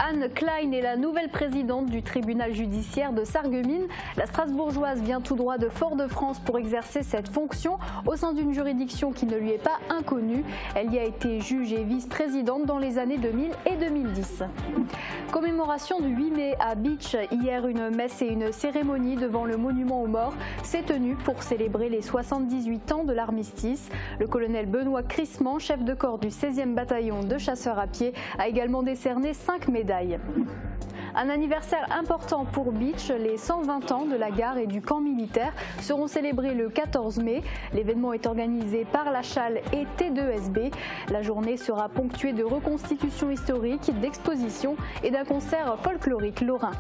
Anne Klein est la nouvelle présidente du tribunal judiciaire de Sarreguemines. La Strasbourgeoise vient tout droit de Fort-de-France pour exercer cette fonction au sein d'une juridiction qui ne lui est pas inconnue. Elle y a été juge et vice-présidente dans les années 2000 et 2010. Commémoration du 8 mai à Bitche. Hier, une messe et une cérémonie devant le monument aux morts s'est tenue pour célébrer les 78 ans de l'armistice. Le colonel Benoît Crissement, chef de corps du 16e bataillon de chasseurs à pied, a également décerné 5 médailles. Un anniversaire important pour Bitche, les 120 ans de la gare et du camp militaire seront célébrés le 14 mai. L'événement est organisé par la Chale et T2SB. La journée sera ponctuée de reconstitutions historiques, d'expositions et d'un concert folklorique lorrain.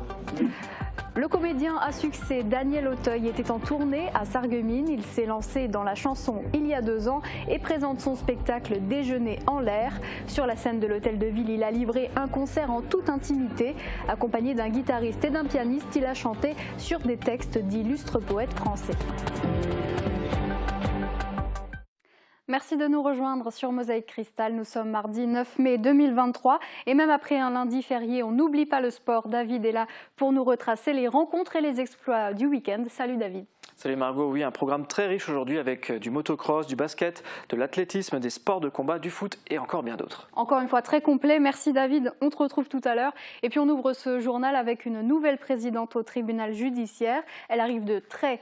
Le comédien à succès Daniel Auteuil était en tournée à Sarreguemines. Il s'est lancé dans la chanson il y a 2 ans et présente son spectacle Déjeuner en l'air. Sur la scène de l'Hôtel de Ville, il a livré un concert en toute intimité. Accompagné d'un guitariste et d'un pianiste, il a chanté sur des textes d'illustres poètes français. Merci de nous rejoindre sur Mosaïque Cristal. Nous sommes mardi 9 mai 2023 et même après un lundi férié, on n'oublie pas le sport. David est là pour nous retracer les rencontres et les exploits du week-end. Salut David. Salut Margot, oui, un programme très riche aujourd'hui avec du motocross, du basket, de l'athlétisme, des sports de combat, du foot et encore bien d'autres. Encore une fois très complet, merci David, on te retrouve tout à l'heure. Et puis on ouvre ce journal avec une nouvelle présidente au tribunal judiciaire. Elle arrive de très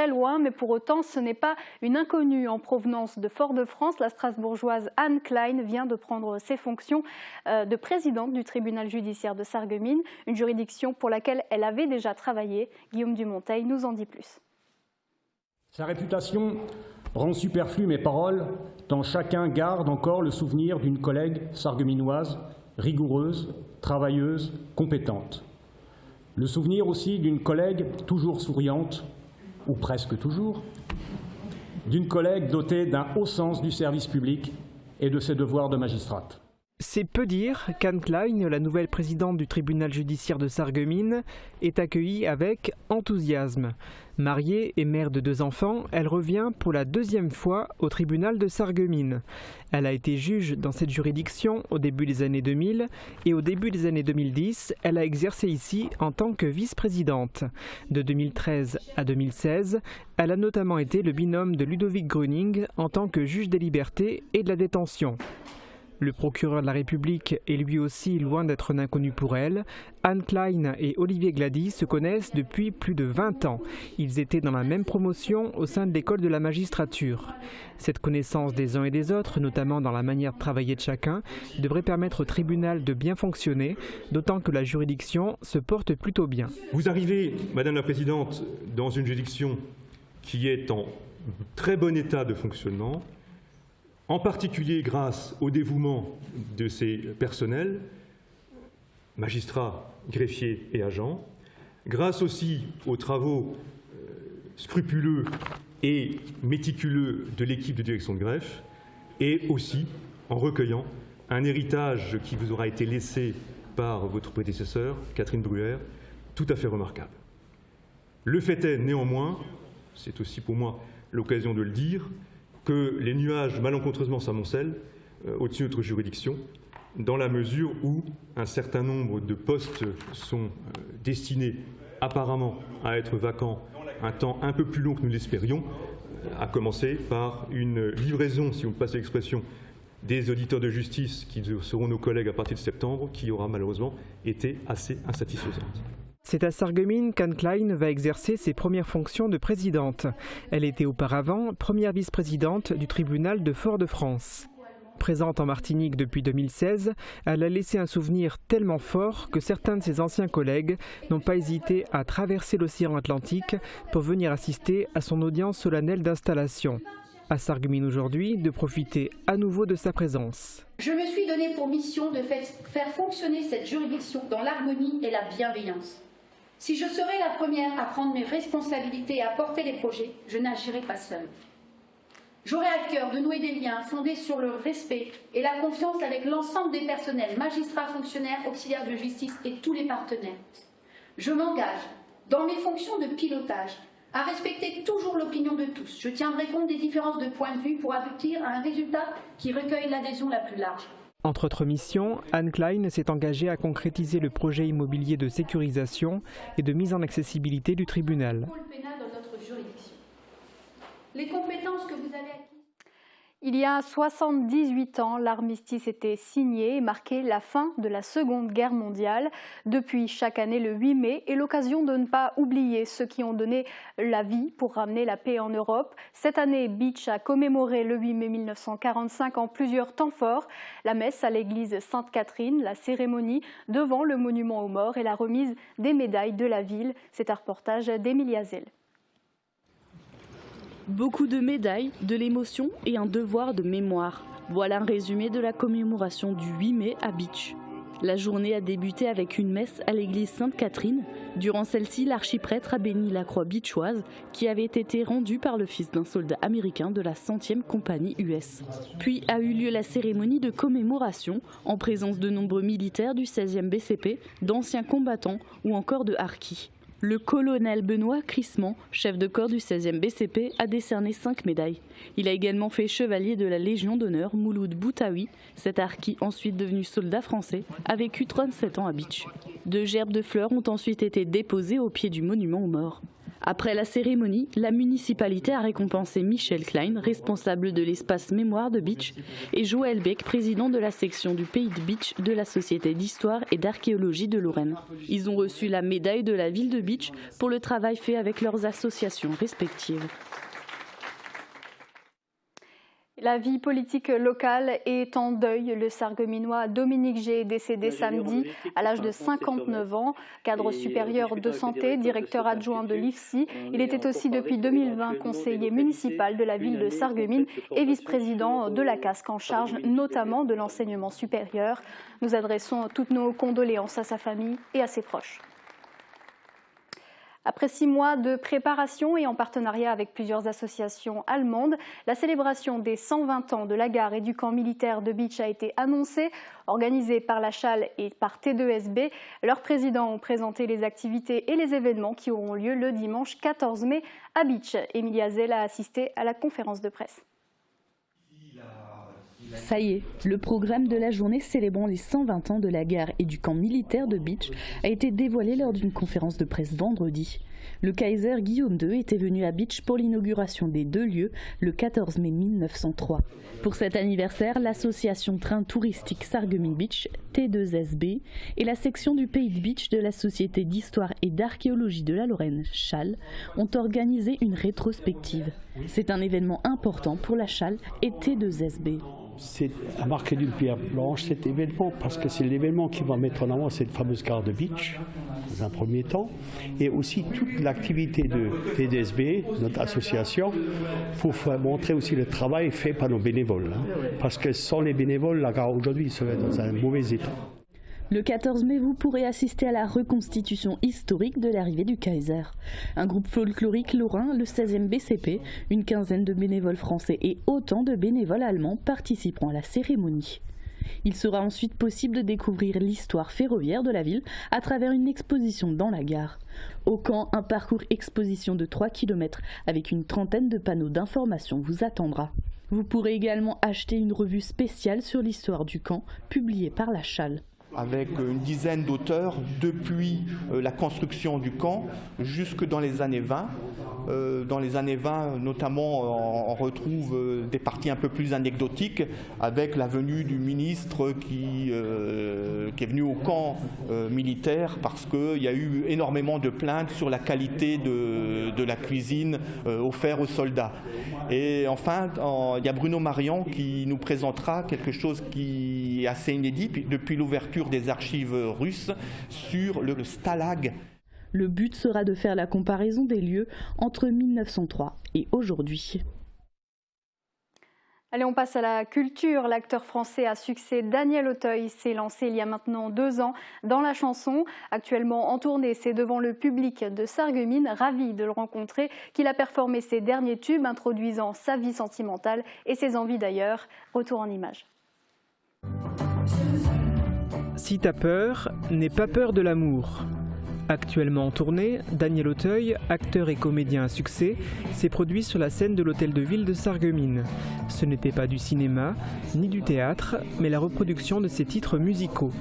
loin, mais pour autant, ce n'est pas une inconnue en provenance de Fort-de-France. La Strasbourgeoise Anne Klein vient de prendre ses fonctions de présidente du tribunal judiciaire de Sarreguemines, une juridiction pour laquelle elle avait déjà travaillé. Guillaume Dumonteil nous en dit plus. Sa réputation rend superflues mes paroles, tant chacun garde encore le souvenir d'une collègue sarregueminoise, rigoureuse, travailleuse, compétente. Le souvenir aussi d'une collègue toujours souriante, ou presque toujours, d'une collègue dotée d'un haut sens du service public et de ses devoirs de magistrate. C'est peu dire qu'Anne Klein, la nouvelle présidente du tribunal judiciaire de Sarreguemines, est accueillie avec enthousiasme. Mariée et mère de 2 enfants, elle revient pour la 2e fois au tribunal de Sarreguemines. Elle a été juge dans cette juridiction au début des années 2000 et au début des années 2010, elle a exercé ici en tant que vice-présidente. De 2013 à 2016, elle a notamment été le binôme de Ludovic Gruning en tant que juge des libertés et de la détention. Le procureur de la République est lui aussi loin d'être un inconnu pour elle. Anne Klein et Olivier Glady se connaissent depuis plus de 20 ans. Ils étaient dans la même promotion au sein de l'école de la magistrature. Cette connaissance des uns et des autres, notamment dans la manière de travailler de chacun, devrait permettre au tribunal de bien fonctionner, d'autant que la juridiction se porte plutôt bien. Vous arrivez, Madame la Présidente, dans une juridiction qui est en très bon état de fonctionnement, en particulier grâce au dévouement de ses personnels, magistrats, greffiers et agents, grâce aussi aux travaux scrupuleux et méticuleux de l'équipe de direction de greffe, et aussi en recueillant un héritage qui vous aura été laissé par votre prédécesseur, Catherine Bruer, tout à fait remarquable. Le fait est néanmoins, c'est aussi pour moi l'occasion de le dire, que les nuages malencontreusement s'amoncellent au-dessus de notre juridiction, dans la mesure où un certain nombre de postes sont destinés apparemment à être vacants un temps un peu plus long que nous l'espérions, à commencer par une livraison, si vous me passez l'expression, des auditeurs de justice qui seront nos collègues à partir de septembre, qui aura malheureusement été assez insatisfaisante. C'est à Sarreguemines qu'Anne Klein va exercer ses premières fonctions de présidente. Elle était auparavant première vice-présidente du tribunal de Fort-de-France. Présente en Martinique depuis 2016, elle a laissé un souvenir tellement fort que certains de ses anciens collègues n'ont pas hésité à traverser l'océan Atlantique pour venir assister à son audience solennelle d'installation. À Sarreguemines aujourd'hui, de profiter à nouveau de sa présence. Je me suis donné pour mission de faire fonctionner cette juridiction dans l'harmonie et la bienveillance. Si je serai la première à prendre mes responsabilités et à porter les projets, je n'agirai pas seule. J'aurai à cœur de nouer des liens fondés sur le respect et la confiance avec l'ensemble des personnels, magistrats, fonctionnaires, auxiliaires de justice et tous les partenaires. Je m'engage, dans mes fonctions de pilotage, à respecter toujours l'opinion de tous. Je tiendrai compte des différences de point de vue pour aboutir à un résultat qui recueille l'adhésion la plus large. Entre autres missions, Anne Klein s'est engagée à concrétiser le projet immobilier de sécurisation et de mise en accessibilité du tribunal. Les compétences que vous avez acquises. Il y a 78 ans, l'armistice était signé et marquait la fin de la Seconde Guerre mondiale. Depuis, chaque année, le 8 mai est l'occasion de ne pas oublier ceux qui ont donné la vie pour ramener la paix en Europe. Cette année, Beach a commémoré le 8 mai 1945 en plusieurs temps forts. La messe à l'église Sainte-Catherine, la cérémonie devant le monument aux morts et la remise des médailles de la ville. C'est un reportage d'Émilie Hazel. Beaucoup de médailles, de l'émotion et un devoir de mémoire. Voilà un résumé de la commémoration du 8 mai à Beach. La journée a débuté avec une messe à l'église Sainte-Catherine. Durant celle-ci, l'archiprêtre a béni la croix beachoise qui avait été rendue par le fils d'un soldat américain de la 100e compagnie US. Puis a eu lieu la cérémonie de commémoration en présence de nombreux militaires du 16e BCP, d'anciens combattants ou encore de harkis. Le colonel Benoît Crissement, chef de corps du 16e BCP, a décerné 5 médailles. Il a également fait chevalier de la Légion d'honneur Mouloud Boutaoui. Cet harki, ensuite devenu soldat français, a vécu 37 ans à Beach. 2 gerbes de fleurs ont ensuite été déposées au pied du monument aux morts. Après la cérémonie, la municipalité a récompensé Michel Klein, responsable de l'espace mémoire de Beach, et Joël Beck, président de la section du Pays de Beach de la Société d'histoire et d'archéologie de Lorraine. Ils ont reçu la médaille de la ville de Beach pour le travail fait avec leurs associations respectives. La vie politique locale est en deuil. Le Sarregueminois Dominique G est décédé samedi à l'âge de 59 ans. Cadre supérieur de santé, directeur adjoint de l'IFSI, il était aussi depuis 2020 conseiller municipal de la ville de Sarreguemines et vice-président de la CASC en charge notamment de l'enseignement supérieur. Nous adressons toutes nos condoléances à sa famille et à ses proches. Après 6 mois de préparation et en partenariat avec plusieurs associations allemandes, la célébration des 120 ans de la gare et du camp militaire de Beach a été annoncée, organisée par la Chale et par T2SB. Leurs présidents ont présenté les activités et les événements qui auront lieu le dimanche 14 mai à Beach. Émilie Hazel a assisté à la conférence de presse. Ça y est, le programme de la journée célébrant les 120 ans de la gare et du camp militaire de Beach a été dévoilé lors d'une conférence de presse vendredi. Le Kaiser Guillaume II était venu à Beach pour l'inauguration des 2 lieux le 14 mai 1903. Pour cet anniversaire, l'association Train touristique Sarreguemines Beach, T2SB, et la section du Pays de Beach de la Société d'histoire et d'archéologie de la Lorraine, Chale, ont organisé une rétrospective. C'est un événement important pour la Chale et T2SB. C'est à marquer d'une pierre blanche cet événement, parce que c'est l'événement qui va mettre en avant cette fameuse gare de Beach, dans un premier temps, et aussi toute l'activité de TDSB, notre association, pour montrer aussi le travail fait par nos bénévoles. Parce que sans les bénévoles, la gare aujourd'hui serait dans un mauvais état. Le 14 mai, vous pourrez assister à la reconstitution historique de l'arrivée du Kaiser. Un groupe folklorique lorrain, le 16e BCP, une quinzaine de bénévoles français et autant de bénévoles allemands participeront à la cérémonie. Il sera ensuite possible de découvrir l'histoire ferroviaire de la ville à travers une exposition dans la gare. Au camp, un parcours exposition de 3 km avec une trentaine de panneaux d'information vous attendra. Vous pourrez également acheter une revue spéciale sur l'histoire du camp, publiée par la Chale. Avec une dizaine d'auteurs depuis la construction du camp jusque dans les années 20. Dans les années 20, notamment, on retrouve des parties un peu plus anecdotiques avec la venue du ministre qui est venu au camp militaire parce qu'il y a eu énormément de plaintes sur la qualité de la cuisine offerte aux soldats. Et enfin, il y a Bruno Marian qui nous présentera quelque chose qui est assez inédit depuis l'ouverture des archives russes sur le stalag. Le but sera de faire la comparaison des lieux entre 1903 et aujourd'hui. Allez, on passe à la culture. L'acteur français à succès Daniel Auteuil s'est lancé il y a maintenant 2 ans dans la chanson. Actuellement en tournée, c'est devant le public de Sarreguemines, ravi de le rencontrer, qu'il a performé ses derniers tubes, introduisant sa vie sentimentale et ses envies d'ailleurs. Retour en images. Si t'as peur, n'aie pas peur de l'amour. Actuellement en tournée, Daniel Auteuil, acteur et comédien à succès, s'est produit sur la scène de l'Hôtel de Ville de Sarreguemines. Ce n'était pas du cinéma, ni du théâtre, mais la reproduction de ses titres musicaux.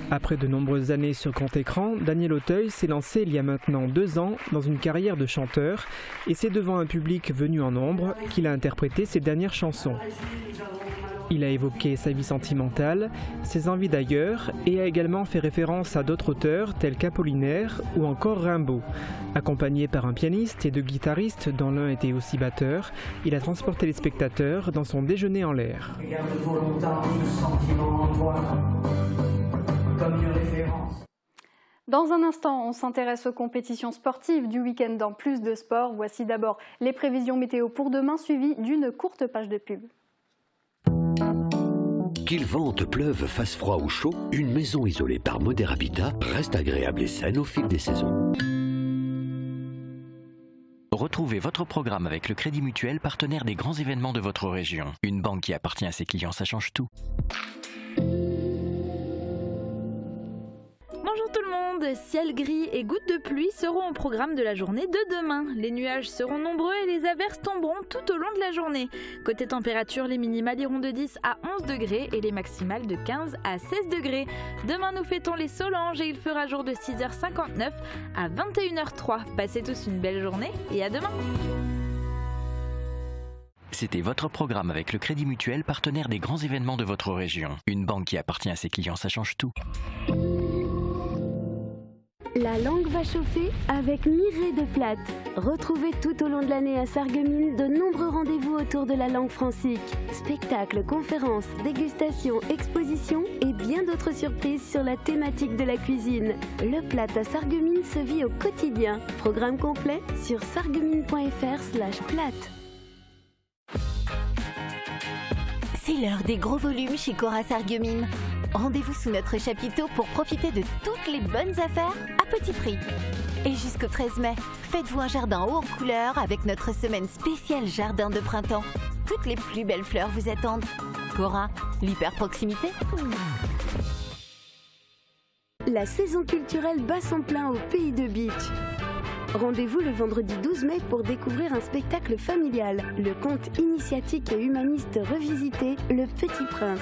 Après de nombreuses années sur grand écran, Daniel Auteuil s'est lancé il y a maintenant 2 ans dans une carrière de chanteur, et c'est devant un public venu en nombre qu'il a interprété ses dernières chansons. Il a évoqué sa vie sentimentale, ses envies d'ailleurs et a également fait référence à d'autres auteurs tels qu'Apollinaire ou encore Rimbaud. Accompagné par un pianiste et 2 guitaristes dont l'un était aussi batteur, il a transporté les spectateurs dans son déjeuner en l'air. Dans un instant, on s'intéresse aux compétitions sportives du week-end dans Plus de Sport. Voici d'abord les prévisions météo pour demain, suivies d'une courte page de pub. Qu'il vente, pleuve, fasse froid ou chaud, une maison isolée par Moder Habitat reste agréable et saine au fil des saisons. Retrouvez votre programme avec le Crédit Mutuel, partenaire des grands événements de votre région. Une banque qui appartient à ses clients, ça change tout. Bonjour tout le monde, ciel gris et gouttes de pluie seront au programme de la journée de demain. Les nuages seront nombreux et les averses tomberont tout au long de la journée. Côté température, les minimales iront de 10 à 11 degrés et les maximales de 15 à 16 degrés. Demain nous fêtons les Solanges et il fera jour de 6h59 à 21h03. Passez tous une belle journée et à demain. C'était votre programme avec le Crédit Mutuel, partenaire des grands événements de votre région. Une banque qui appartient à ses clients, ça change tout. La langue va chauffer avec Mireille de Plate. Retrouvez tout au long de l'année à Sarreguemines de nombreux rendez-vous autour de la langue francique. Spectacles, conférences, dégustations, expositions et bien d'autres surprises sur la thématique de la cuisine. Le Plate à Sarreguemines se vit au quotidien. Programme complet sur sarreguemines.fr/plate. C'est l'heure des gros volumes chez Cora Sarreguemines. Rendez-vous sous notre chapiteau pour profiter de toutes les bonnes affaires à petit prix. Et jusqu'au 13 mai, faites-vous un jardin haut en couleurs avec notre semaine spéciale jardin de printemps. Toutes les plus belles fleurs vous attendent. Cora, l'hyper-proximité. La saison culturelle bat son plein au Pays de Beach. Rendez-vous le vendredi 12 mai pour découvrir un spectacle familial, le conte initiatique et humaniste revisité, Le Petit Prince.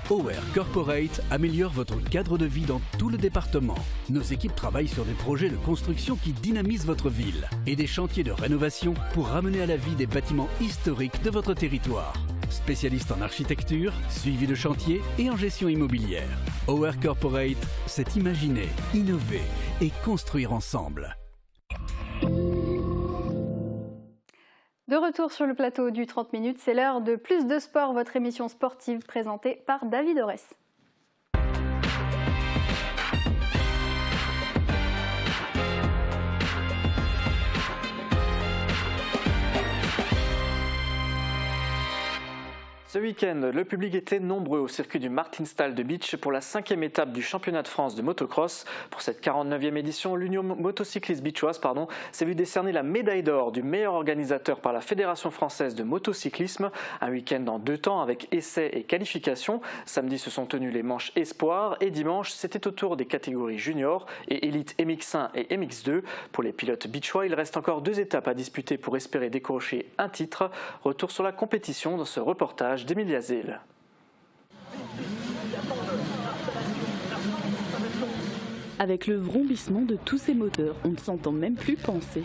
OR Corporate améliore votre cadre de vie dans tout le département. Nos équipes travaillent sur des projets de construction qui dynamisent votre ville et des chantiers de rénovation pour ramener à la vie des bâtiments historiques de votre territoire. Spécialiste en architecture, suivi de chantier et en gestion immobilière. OR Corporate, c'est imaginer, innover et construire ensemble. De retour sur le plateau du 30 minutes, c'est l'heure de Plus de Sport, votre émission sportive présentée par David Orès. Ce week-end, le public était nombreux au circuit du Martinstal de Beach pour la 5e étape du championnat de France de motocross. Pour cette 49e édition, l'Union motocycliste beachoise s'est vu décerner la médaille d'or du meilleur organisateur par la Fédération française de motocyclisme. Un week-end en 2 temps avec essais et qualifications. Samedi se sont tenues les manches Espoir et dimanche, c'était au tour des catégories juniors et élite MX1 et MX2. Pour les pilotes beachois, il reste encore 2 étapes à disputer pour espérer décrocher un titre. Retour sur la compétition dans ce reportage d'Emilia Zell. Avec le vrombissement de tous ces moteurs, on ne s'entend même plus penser.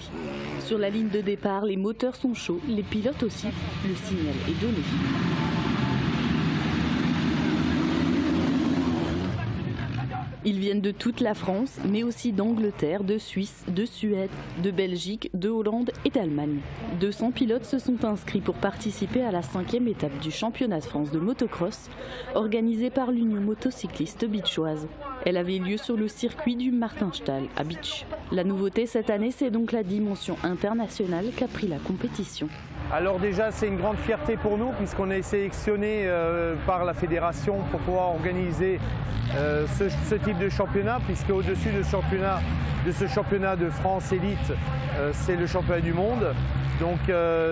Sur la ligne de départ, les moteurs sont chauds, les pilotes aussi. Le signal est donné. Ils viennent viennent de toute la France, mais aussi d'Angleterre, de Suisse, de Suède, de Belgique, de Hollande et d'Allemagne. 200 pilotes se sont inscrits pour participer à la 5e étape du championnat de France de motocross, organisée par l'Union motocycliste bitchoise. Elle avait lieu sur le circuit du Martinstall à Bitche. La nouveauté cette année, c'est donc la dimension internationale qu'a pris la compétition. Alors déjà, c'est une grande fierté pour nous puisqu'on est sélectionné par la fédération pour pouvoir organiser ce type de championnat, puisque au-dessus de ce championnat de France élite, c'est le championnat du monde. Donc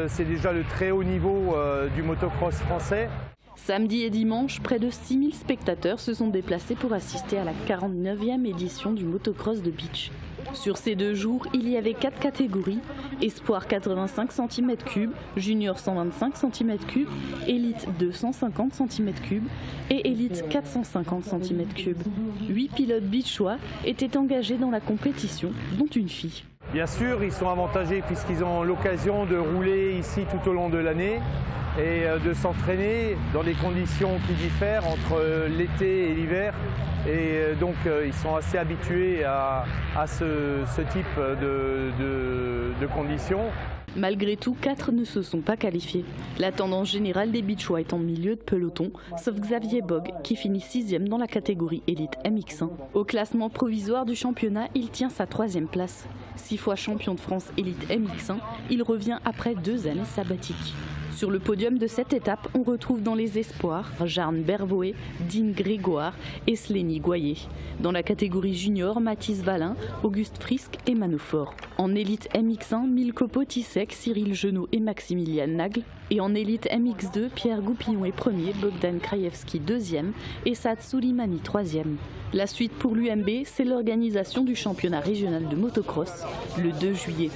c'est déjà le très haut niveau du motocross français. Samedi et dimanche, près de 6000 spectateurs se sont déplacés pour assister à la 49e édition du motocross de Bitche. Sur ces 2 jours, il y avait 4 catégories, Espoir 85 cm3, Junior 125 cm3, Élite 250 cm3 et Élite 450 cm3. 8 pilotes bitchois étaient engagés dans la compétition, dont une fille. Bien sûr, ils sont avantagés puisqu'ils ont l'occasion de rouler ici tout au long de l'année et de s'entraîner dans des conditions qui diffèrent entre l'été et l'hiver. Et donc ils sont assez habitués à ce type de conditions. Malgré tout, 4 ne se sont pas qualifiés. La tendance générale des bitchois est en milieu de peloton, sauf Xavier Bog qui finit 6e dans la catégorie élite MX1. Au classement provisoire du championnat, il tient sa 3e place. 6 fois champion de France élite MX1, il revient après 2 années sabbatiques. Sur le podium de cette étape, on retrouve dans les espoirs Jarn Bervoé, Dean Grégoire et Slény Goyer. Dans la catégorie junior, Mathis Valin, Auguste Frisk et Manofort. En élite MX1, Milko Potisek, Cyril Genot et Maximilian Nagle. Et en élite MX2, Pierre Goupillon est premier, Bogdan Krajewski 2e et Sad Soulimani 3e. La suite pour l'UMB, c'est l'organisation du championnat régional de motocross le 2 juillet.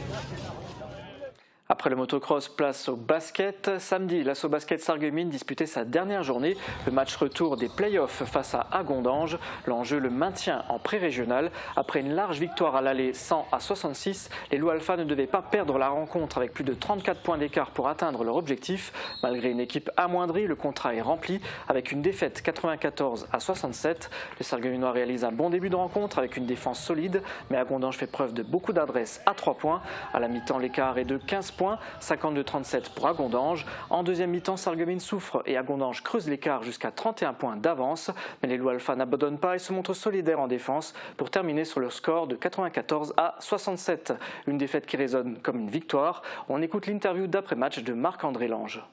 Après le motocross, place au basket. Samedi, l'Asso Basket Sarreguemines disputait sa dernière journée. Le match retour des playoffs face à Agondange. L'enjeu, le maintien en pré-régional. Après une large victoire à l'aller 100-66, les Loups Alpha ne devaient pas perdre la rencontre avec plus de 34 points d'écart pour atteindre leur objectif. Malgré une équipe amoindrie, le contrat est rempli avec une défaite 94-67. Les Sarregueminois réalisent un bon début de rencontre avec une défense solide, mais Agondange fait preuve de beaucoup d'adresse à 3 points. À la mi-temps, l'écart est de 15 points. 52-37 pour Agondange. En deuxième mi-temps, Sarreguemines souffre et Agondange creuse l'écart jusqu'à 31 points d'avance. Mais les Loups Alpha n'abandonnent pas et se montrent solidaires en défense pour terminer sur leur score de 94-67. Une défaite qui résonne comme une victoire. On écoute l'interview d'après-match de Marc-André Lange.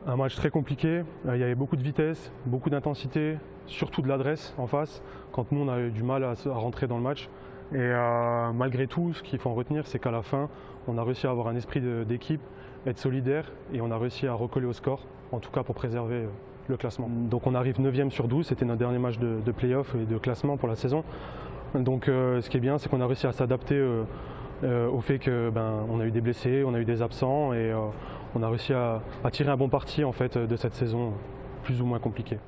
Un match très compliqué, il y avait beaucoup de vitesse, beaucoup d'intensité, surtout de l'adresse en face, quand nous on a eu du mal à rentrer dans le match. Et malgré tout, ce qu'il faut en retenir, c'est qu'à la fin, on a réussi à avoir un esprit d'équipe, être solidaire et on a réussi à recoller au score, en tout cas pour préserver le classement. Donc on arrive 9e sur 12, c'était notre dernier match de play-off et de classement pour la saison. Donc ce qui est bien, c'est qu'on a réussi à s'adapter au fait qu'on a eu des blessés, on a eu des absents et on a réussi à tirer un bon parti en fait, de cette saison plus ou moins compliquée.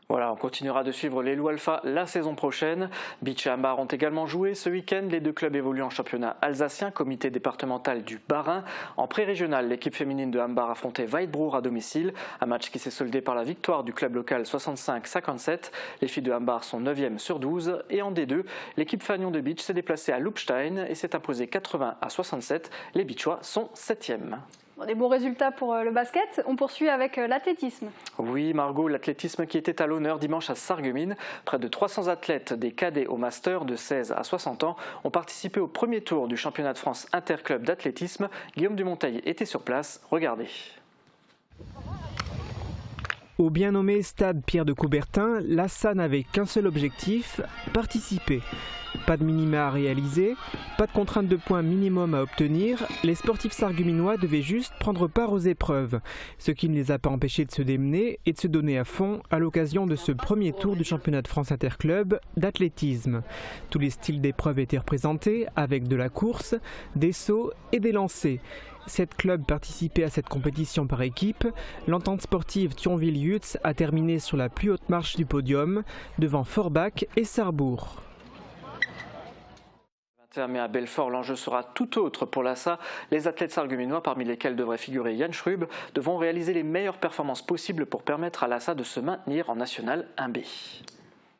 Voilà, on continuera de suivre les Loups Alpha la saison prochaine. Bitche et Ambar ont également joué ce week-end. Les 2 clubs évoluent en championnat alsacien, comité départemental du Bas-Rhin. En pré-régional, l'équipe féminine de Ambar affrontait Weidbruch à domicile. Un match qui s'est soldé par la victoire du club local 65-57. Les filles de Ambar sont 9e sur 12. Et en D2, l'équipe Fagnon de Bitche s'est déplacée à Lupstein et s'est imposée 80-67. Les Bitchois sont 7e. Des bons résultats pour le basket. On poursuit avec l'athlétisme. Oui, Margot, l'athlétisme qui était à l'honneur dimanche à Sarreguemines. Près de 300 athlètes des cadets au master de 16 à 60 ans ont participé au premier tour du championnat de France interclub d'athlétisme. Guillaume Dumonteil était sur place. Regardez. Au bien nommé stade Pierre de Coubertin, l'ASSA n'avait qu'un seul objectif, participer. Pas de minima à réaliser, pas de contrainte de points minimum à obtenir, les sportifs sarregueminois devaient juste prendre part aux épreuves, ce qui ne les a pas empêchés de se démener et de se donner à fond à l'occasion de ce premier tour du championnat de France interclub d'athlétisme. Tous les styles d'épreuves étaient représentés avec de la course, des sauts et des lancers. 7 clubs participaient à cette compétition par équipe. L'entente sportive Thionville-Yutz a terminé sur la plus haute marche du podium, devant Forbach et Sarrebourg. Mais à Belfort, l'enjeu sera tout autre pour l'ASSA. Les athlètes sarregueminois, parmi lesquels devrait figurer Yann Schrub, devront réaliser les meilleures performances possibles pour permettre à l'ASSA de se maintenir en National 1B.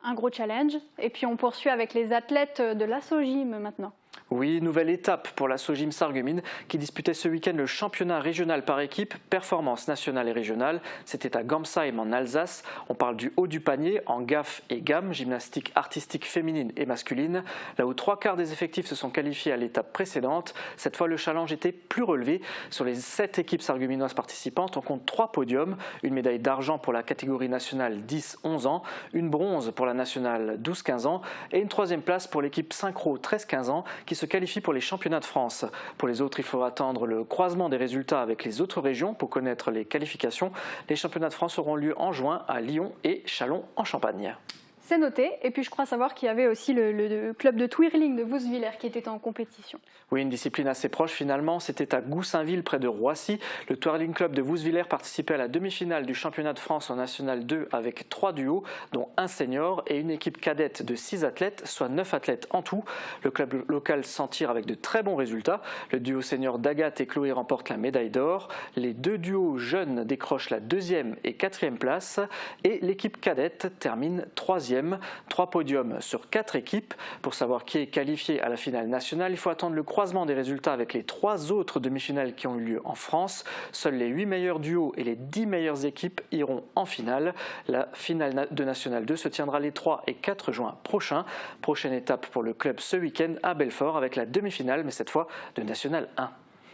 Un gros challenge. Et puis on poursuit avec les athlètes de l'Asso-Gym maintenant. Oui, nouvelle étape pour l'Asso-Gym Sarreguemines qui disputait ce week-end le championnat régional par équipe, performance nationale et régionale. C'était à Gamsheim en Alsace. On parle du haut du panier en GAF et gamme, gymnastique artistique féminine et masculine. Là où 3/4 des effectifs se sont qualifiés à l'étape précédente, cette fois le challenge était plus relevé. Sur les 7 équipes sarregueminoises participantes, on compte 3 podiums. Une médaille d'argent pour la catégorie nationale 10-11 ans, une bronze pour la nationale 12-15 ans et une 3e place pour l'équipe synchro 13-15 ans qui se qualifie pour les championnats de France. Pour les autres, il faut attendre le croisement des résultats avec les autres régions pour connaître les qualifications. Les championnats de France auront lieu en juin à Lyon et Châlons en Champagne. C'est noté. Et puis je crois savoir qu'il y avait aussi le club de twirling de Wouswiller qui était en compétition. Oui, une discipline assez proche finalement. C'était à Goussainville, près de Roissy. Le twirling club de Wouswiller participait à la demi-finale du championnat de France en National 2 avec 3 duos, dont un senior et une équipe cadette de 6 athlètes, soit 9 athlètes en tout. Le club local s'en tire avec de très bons résultats. Le duo senior d'Agathe et Chloé remporte la médaille d'or. Les 2 duos jeunes décrochent la 2e et 4e place. Et l'équipe cadette termine 3e. 3 podiums sur 4 équipes. Pour savoir qui est qualifié à la finale nationale, il faut attendre le croisement des résultats avec les 3 autres demi-finales qui ont eu lieu en France. Seuls les 8 meilleurs duos et les 10 meilleures équipes iront en finale. La finale de National 2 se tiendra les 3 et 4 juin prochains. Prochaine étape pour le club ce week-end à Belfort avec la demi-finale, mais cette fois de National 1.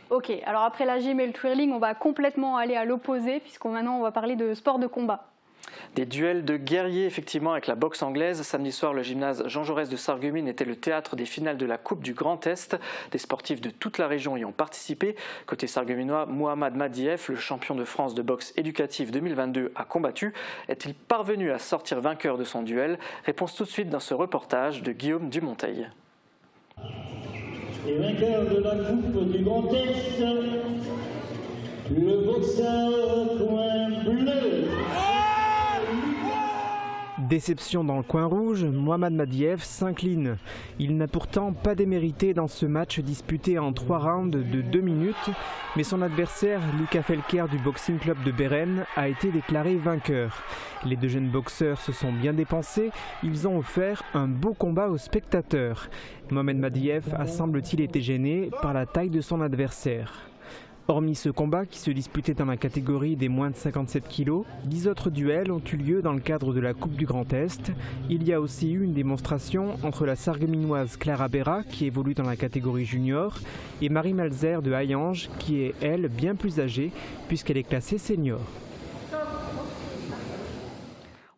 Ok, alors après la gym et le twirling, on va complètement aller à l'opposé puisqu'on maintenant on va parler de sport de combat. Des duels de guerriers effectivement avec la boxe anglaise. Samedi soir, le gymnase Jean Jaurès de Sarreguemines était le théâtre des finales de la Coupe du Grand Est. Des sportifs de toute la région y ont participé. Côté sarregueminois, Mohamed Madieff, le champion de France de boxe éducative 2022, a combattu. Est-il parvenu à sortir vainqueur de son duel? Réponse tout de suite dans ce reportage de Guillaume Dumonteil. Et vainqueur de la Coupe du Grand Est, le boxeur coin bleu. Déception dans le coin rouge, Mohamed Madieff s'incline. Il n'a pourtant pas démérité dans ce match disputé en 3 rounds de 2 minutes, mais son adversaire, Lucas Felker du Boxing Club de Beren, a été déclaré vainqueur. Les 2 jeunes boxeurs se sont bien dépensés, ils ont offert un beau combat aux spectateurs. Mohamed Madieff a semble-t-il été gêné par la taille de son adversaire. Hormis ce combat qui se disputait dans la catégorie des moins de 57 kg, 10 autres duels ont eu lieu dans le cadre de la Coupe du Grand Est. Il y a aussi eu une démonstration entre la sarregueminoise Clara Berra, qui évolue dans la catégorie junior, et Marie Malzer de Hayange, qui est, elle, bien plus âgée, puisqu'elle est classée senior.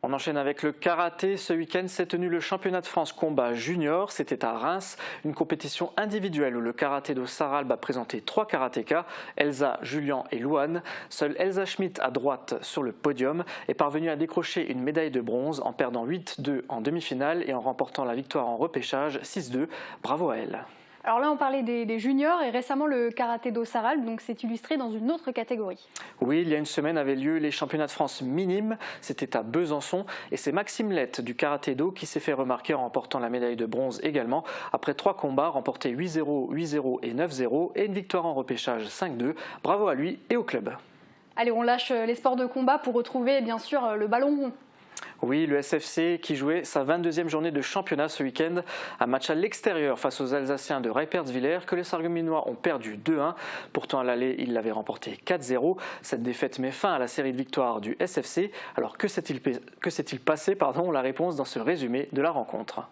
On enchaîne avec le karaté. Ce week-end s'est tenu le championnat de France combat junior. C'était à Reims, une compétition individuelle où le karaté de Sarralbe a présenté 3 karatékas, Elsa, Julien et Louane. Seule Elsa Schmidt à droite sur le podium est parvenue à décrocher une médaille de bronze en perdant 8-2 en demi-finale et en remportant la victoire en repêchage 6-2. Bravo à elle. Alors là, on parlait des juniors et récemment le karaté do Sarralbe, donc c'est illustré dans une autre catégorie. Oui, il y a une semaine avaient lieu les championnats de France minimes, c'était à Besançon et c'est Maxime Lett du karaté do qui s'est fait remarquer en remportant la médaille de bronze également après 3 combats remportés 8-0, 8-0 et 9-0 et une victoire en repêchage 5-2. Bravo à lui et au club. Allez, on lâche les sports de combat pour retrouver bien sûr le ballon rond. Oui, le SFC qui jouait sa 22e journée de championnat ce week-end. Un match à l'extérieur face aux Alsaciens de Reipertswiller que les Sarregueminois ont perdu 2-1. Pourtant à l'aller, ils l'avaient remporté 4-0. Cette défaite met fin à la série de victoires du SFC. Alors que s'est-il passé? La réponse dans ce résumé de la rencontre.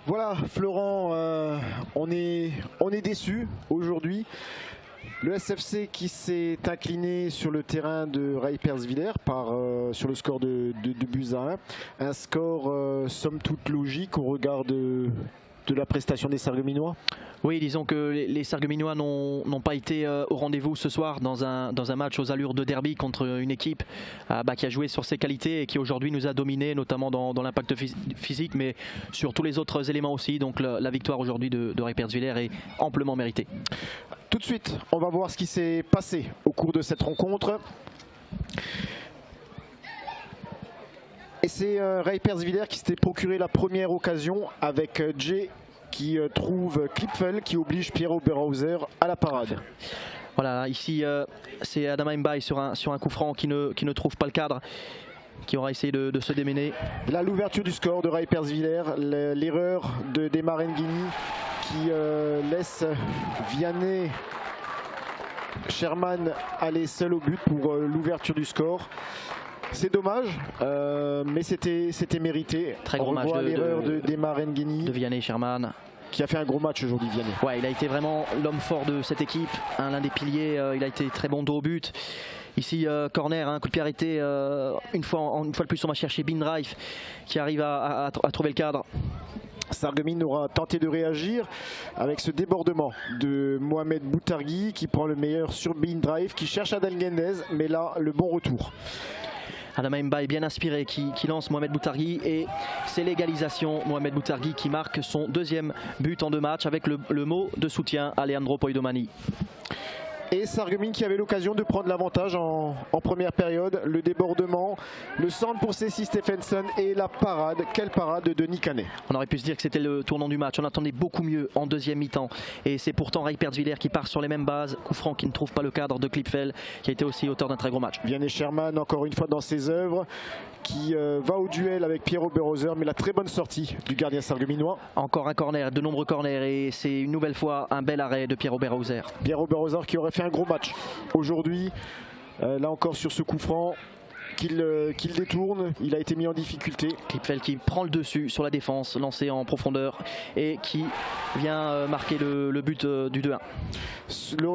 Voilà, Florent, on est déçus aujourd'hui. Le SFC qui s'est incliné sur le terrain de Reipertswiller sur le score de 2 buts à 1. Un score somme toute logique au regard de la prestation des Sarregueminois. Oui, disons que les Sarregueminois n'ont pas été au rendez-vous ce soir dans un match aux allures de derby contre une équipe qui a joué sur ses qualités et qui aujourd'hui nous a dominés, notamment dans l'impact physique, mais sur tous les autres éléments aussi. Donc la victoire aujourd'hui de Reipertswiller est amplement méritée. Tout de suite, on va voir ce qui s'est passé au cours de cette rencontre. Et c'est Reipertswiller qui s'était procuré la première occasion avec Jay qui trouve Klipfel qui oblige Pierre Oberhauser à la parade. Voilà, ici c'est Adam Mbay sur un coup franc qui ne trouve pas le cadre. qui aura essayé de se démener. Là, l'ouverture du score de Rijperswiller, l'erreur de Demar Nguini qui laisse Vianney Sherman aller seul au but pour l'ouverture du score. C'est dommage, mais c'était mérité. Très gros match l'erreur de Demar Nguini. De Vianney Sherman. Qui a fait un gros match aujourd'hui, Vianney. Ouais, il a été vraiment l'homme fort de cette équipe, l'un des piliers. Il a été très bon dos au but. Ici, corner, coup de pied arrêté. Une fois de plus, on va chercher Bindraif qui arrive à trouver le cadre. Sarreguemines aura tenté de réagir avec ce débordement de Mohamed Boutargui qui prend le meilleur sur Bindraif, qui cherche Adel Gendez, mais là, le bon retour. Adama Mbaye bien inspiré qui lance Mohamed Boutargui et c'est l'égalisation. Mohamed Boutargui qui marque son deuxième but en 2 matchs avec le mot de soutien à Leandro Poidomani. Et Sarreguemines qui avait l'occasion de prendre l'avantage en première période. Le débordement, le centre pour Cécile Stephenson et la parade. Quelle parade de Denis Canet. On aurait pu se dire que c'était le tournant du match. On attendait beaucoup mieux en deuxième mi-temps. Et c'est pourtant Rijperswiller qui part sur les mêmes bases. Coup franc qui ne trouve pas le cadre de Klipfel qui a été aussi auteur d'un très gros match. Vianney Sherman encore une fois dans ses œuvres qui va au duel avec Pierrot Berrozer, mais la très bonne sortie du gardien sarregueminois. Encore un corner, de nombreux corners et c'est une nouvelle fois un bel arrêt de Pierrot Berrozer. Pierrot Berrozer qui aurait fait un gros match aujourd'hui, là encore sur ce coup franc qu'il détourne, il a été mis en difficulté. Klipfel qui prend le dessus sur la défense, lancé en profondeur et qui vient marquer le but du 2-1.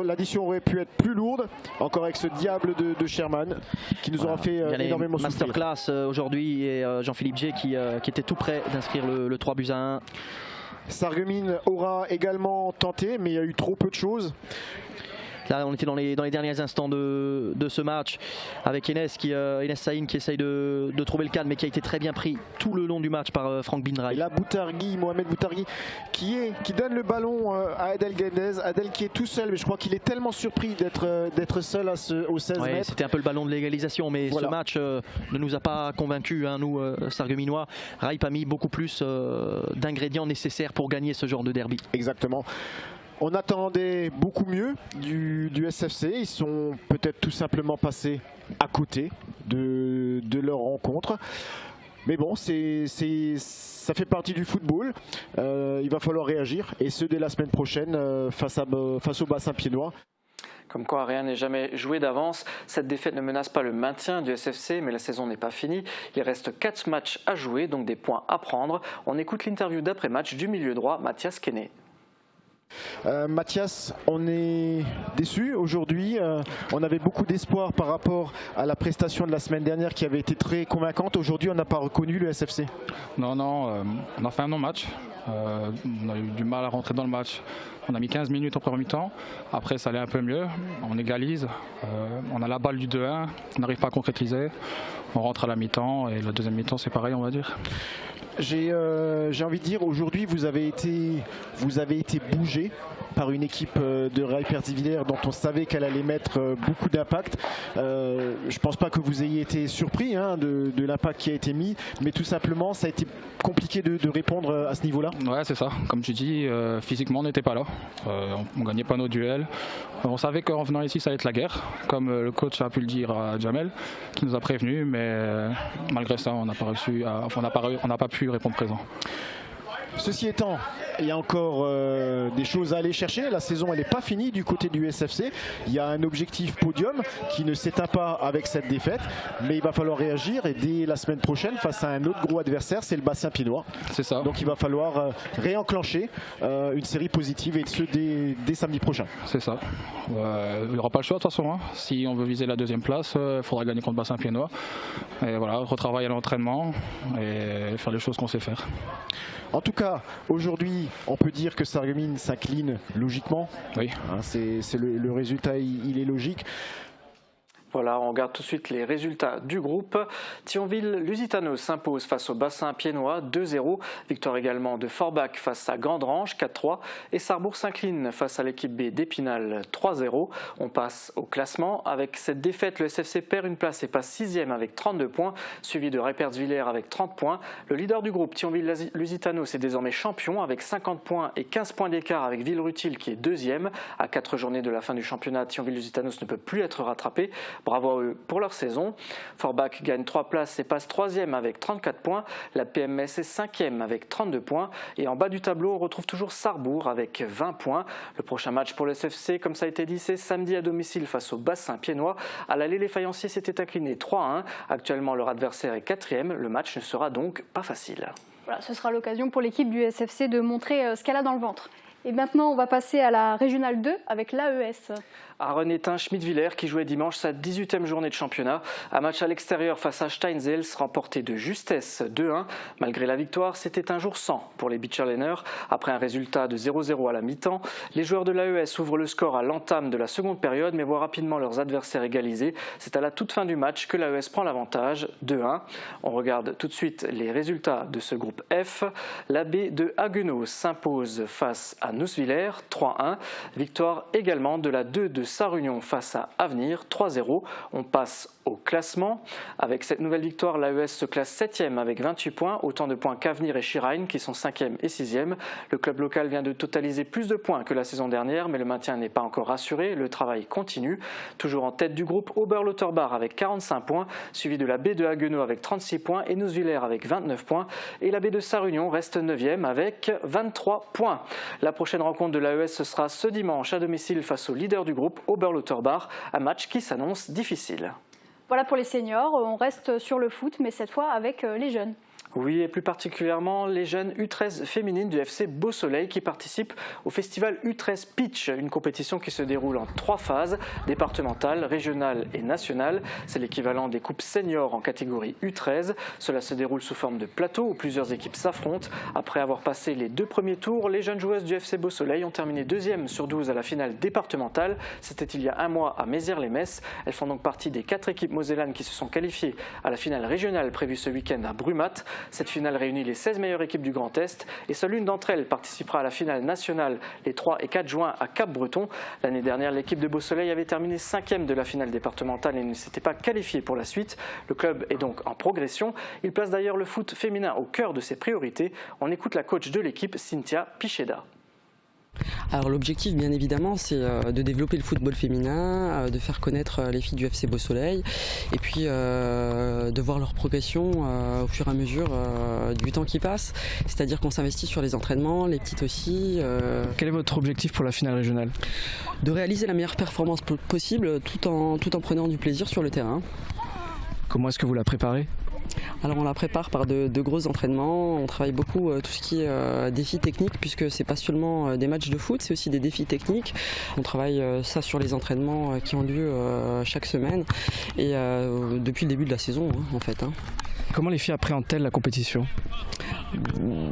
L'addition aurait pu être plus lourde, encore avec ce diable de Sherman qui nous aura fait énormément souffrir. Masterclass aujourd'hui et Jean-Philippe G qui était tout près d'inscrire le 3-1. Sarreguemines aura également tenté, mais il y a eu trop peu de choses. Là, on était dans les derniers instants de ce match avec Enes Saïn qui essaye de trouver le cadre, mais qui a été très bien pris tout le long du match par Franck Bindraif. Et là, Mohamed Boutargui qui donne le ballon à Adel Gendez. Adel qui est tout seul, mais je crois qu'il est tellement surpris d'être seul au 16 mètres. C'était un peu le ballon de l'égalisation, mais voilà. Ce match ne nous a pas convaincus, nous, Sarregueminois. Raip a mis beaucoup plus d'ingrédients nécessaires pour gagner ce genre de derby. Exactement. On attendait beaucoup mieux du SFC. Ils sont peut-être tout simplement passés à côté de leur rencontre. Mais bon, ça fait partie du football. Il va falloir réagir. Et ce, dès la semaine prochaine, face au bassin piénois. Comme quoi rien n'est jamais joué d'avance. Cette défaite ne menace pas le maintien du SFC, mais la saison n'est pas finie. Il reste 4 matchs à jouer, donc des points à prendre. On écoute l'interview d'après-match du milieu droit, Mathias Kenney. Mathias, on est déçu aujourd'hui. On avait beaucoup d'espoir par rapport à la prestation de la semaine dernière qui avait été très convaincante. Aujourd'hui, on n'a pas reconnu le SFC. Non, on a fait un non-match. On a eu du mal à rentrer dans le match. On a mis 15 minutes en premier mi-temps. Après, ça allait un peu mieux. On égalise. On a la balle du 2-1. On n'arrive pas à concrétiser. On rentre à la mi-temps et la deuxième mi-temps, c'est pareil, on va dire. J'ai envie de dire, aujourd'hui, vous avez été bougé par une équipe de Rijperswiller dont on savait qu'elle allait mettre beaucoup d'impact. Je ne pense pas que vous ayez été surpris de l'impact qui a été mis, mais tout simplement, ça a été compliqué de répondre à ce niveau-là. Ouais, c'est ça. Comme tu dis, physiquement, on n'était pas là. On ne gagnait pas nos duels. On savait qu'en venant ici, ça allait être la guerre, comme le coach a pu le dire à Jamel, qui nous a prévenus, mais malgré ça, on n'a pas pu répondre présent. Ceci étant, il y a encore des choses à aller chercher. La saison, elle n'est pas finie du côté du SFC. Il y a un objectif podium qui ne s'éteint pas avec cette défaite. Mais il va falloir réagir et dès la semaine prochaine, face à un autre gros adversaire, c'est le bassin piénois. C'est ça. Donc il va falloir réenclencher une série positive et ce dès samedi prochain. C'est ça. Il n'y aura pas le choix de toute façon. Si on veut viser la deuxième place, il faudra gagner contre le bassin piénois. Et voilà, retravailler à l'entraînement et faire les choses qu'on sait faire. En tout cas, aujourd'hui, on peut dire que Sarreguemines s'incline logiquement. Oui. C'est le résultat, il est logique. Voilà, on regarde tout de suite les résultats du groupe. Thionville-Lusitano s'impose face au bassin piénois 2-0. Victoire également de Forbach face à Gandrange 4-3. Et Sarrebourg s'incline face à l'équipe B d'Épinal 3-0. On passe au classement. Avec cette défaite, le SFC perd une place et passe 6e avec 32 points, suivi de Rijperswiller avec 30 points. Le leader du groupe, Thionville-Lusitano, c'est désormais champion avec 50 points et 15 points d'écart avec Villerutil qui est 2e. À 4 journées de la fin du championnat, Thionville-Lusitanos ne peut plus être rattrapé. Bravo à eux pour leur saison. Forbach gagne 3 places et passe 3e avec 34 points. La PMS est 5e avec 32 points. Et en bas du tableau, on retrouve toujours Sarrebourg avec 20 points. Le prochain match pour le SFC, comme ça a été dit, c'est samedi à domicile face au Bassin piennois. À l'aller, les Fayenciers s'étaient inclinés 3-1. Actuellement, leur adversaire est 4e. Le match ne sera donc pas facile. Voilà, ce sera l'occasion pour l'équipe du SFC de montrer ce qu'elle a dans le ventre. Et maintenant, on va passer à la Régionale 2 avec l'AES. Arenetin Schmidwiller qui jouait dimanche sa 18e journée de championnat. Un match à l'extérieur face à Steinzels remporté de justesse 2-1. Malgré la victoire, c'était un jour sans pour les Beacherlainers. Après un résultat de 0-0 à la mi-temps, les joueurs de l'AES ouvrent le score à l'entame de la seconde période mais voient rapidement leurs adversaires égaliser. C'est à la toute fin du match que l'AES prend l'avantage 2-1. On regarde tout de suite les résultats de ce groupe F. L'AB de Haguenau s'impose face à Nusswiller 3-1. Victoire également de la 2 de Sarre-Union face à Avenir 3-0. On passe au classement. Avec cette nouvelle victoire, l'AES se classe 7e avec 28 points, autant de points qu'Avenir et Schirheim qui sont 5e et 6e. Le club local vient de totaliser plus de points que la saison dernière, mais le maintien n'est pas encore assuré. Le travail continue. Toujours en tête du groupe, Oberlotterbach avec 45 points, suivi de la B de Haguenau avec 36 points et Nusswiller avec 29 points. Et la B de Sarre-Union reste 9e avec 23 points. La prochaine rencontre de l'AES ce sera ce dimanche à domicile face au leader du groupe, Oberlotterbach, un match qui s'annonce difficile. Voilà pour les seniors, on reste sur le foot, mais cette fois avec les jeunes. Oui, et plus particulièrement les jeunes U13 féminines du FC Beau Soleil qui participent au festival U13 Pitch, une compétition qui se déroule en 3 phases, départementale, régionale et nationale. C'est l'équivalent des coupes seniors en catégorie U13. Cela se déroule sous forme de plateau où plusieurs équipes s'affrontent. Après avoir passé les 2 premiers tours, les jeunes joueuses du FC Beau Soleil ont terminé 2e sur 12 à la finale départementale. C'était il y a un mois à Mézières-les-Messes. Elles font donc partie des 4 équipes mosellanes qui se sont qualifiées à la finale régionale prévue ce week-end à Brumath. Cette finale réunit les 16 meilleures équipes du Grand Est et seule une d'entre elles participera à la finale nationale les 3 et 4 juin à Cap-Breton. L'année dernière, l'équipe de Beau Soleil avait terminé 5e de la finale départementale et ne s'était pas qualifiée pour la suite. Le club est donc en progression. Il place d'ailleurs le foot féminin au cœur de ses priorités. On écoute la coach de l'équipe, Cynthia Picheda. Alors l'objectif bien évidemment c'est de développer le football féminin, de faire connaître les filles du FC Beau Soleil et puis de voir leur progression au fur et à mesure du temps qui passe, c'est-à-dire qu'on s'investit sur les entraînements, les petites aussi. Quel est votre objectif pour la finale régionale ? De réaliser la meilleure performance possible tout en prenant du plaisir sur le terrain. Comment est-ce que vous la préparez ? Alors on la prépare par de gros entraînements, on travaille beaucoup tout ce qui est défis techniques puisque c'est pas seulement des matchs de foot, c'est aussi des défis techniques. On travaille ça sur les entraînements qui ont lieu chaque semaine et depuis le début de la saison en fait. Comment les filles appréhendent-elles la compétition ?